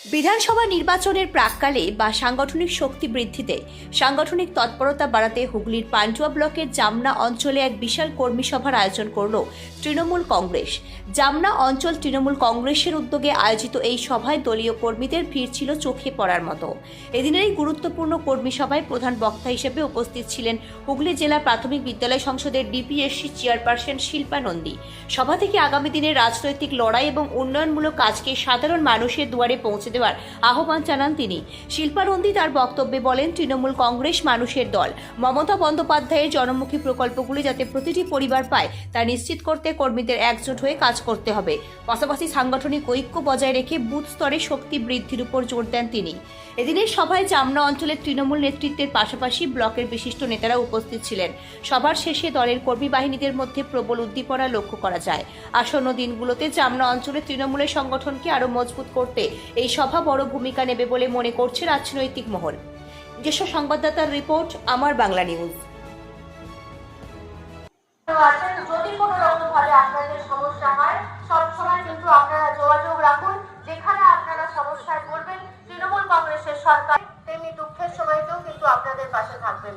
বিধানসভা নির্বাচনের প্রাক্কালে বা সাংগঠনিক শক্তি বৃদ্ধিতে সাংগঠনিক তৎপরতা বাড়াতে হুগলির পান্ডুয়া ব্লকের জামনা অঞ্চলে এক বিশাল কর্মী সভার আয়োজন করল তৃণমূল কংগ্রেস। জামনা অঞ্চল তৃণমূল কংগ্রেসের উদ্যোগে আয়োজিত এই সভায় দলীয় কর্মীদের ভিড় ছিল চোখে পড়ার মতো। এদিনের এই গুরুত্বপূর্ণ কর্মী সভায় প্রধান বক্তা হিসেবে উপস্থিত ছিলেন হুগলি জেলা প্রাথমিক বিদ্যালয় সংসদের ডিপিএসসি চেয়ারপারসন শিল্পা নন্দী। সভা থেকে আগামী দিনের রাজনৈতিক লড়াই এবং উন্নয়নমূলক কাজকে সাধারণ মানুষের দুয়ারে পৌঁছে দেওয়ার আহ্বান জানান তিনি। শিল্পা নন্দী তার বক্তব্যে বলেন, তৃণমূল কংগ্রেস মানুষের দল। মমতা বন্দ্যোপাধ্যায়ের জনমুখী প্রকল্পগুলি যাতে প্রতিটি পরিবার পায় তা নিশ্চিত করতে কর্মীদের একজোট হয়ে কাজ করতে হবে। পাশাপাশি সাংগঠনিক ঐক্য বজায় রেখে বুথ স্তরে শক্তি বৃদ্ধির উপর জোর দেন তিনি। এদিনের সভায় জামনা অঞ্চলের তৃণমূল নেতৃত্বের পাশাপাশি ব্লকের বিশিষ্ট নেতারা উপস্থিত ছিলেন। সভার শেষে দলের কর্মী বাহিনীদের মধ্যে প্রবল উদ্দীপনা লক্ষ্য করা যায়। আসন্ন দিনগুলোতে জামনা অঞ্চলে তৃণমূলের সংগঠনকে আরও মজবুত করতে এই সভা বড় ভূমিকা নেবে বলে মনে করছে রাজনৈতিক মহল। নিজস্ব সংবাদদাতার রিপোর্ট, আমার বাংলা নিউজ। যদি কোনো রকম ভাবে আপনাদের সমস্যা হয় সবসময় কিন্তু আপনারা যোগাযোগ রাখুন। যেখানে আপনারা সমস্যায় পড়বেন তৃণমূল কংগ্রেসের সরকার তেমনি দুঃখের সময়তেও কিন্তু আপনাদের পাশে থাকবেন।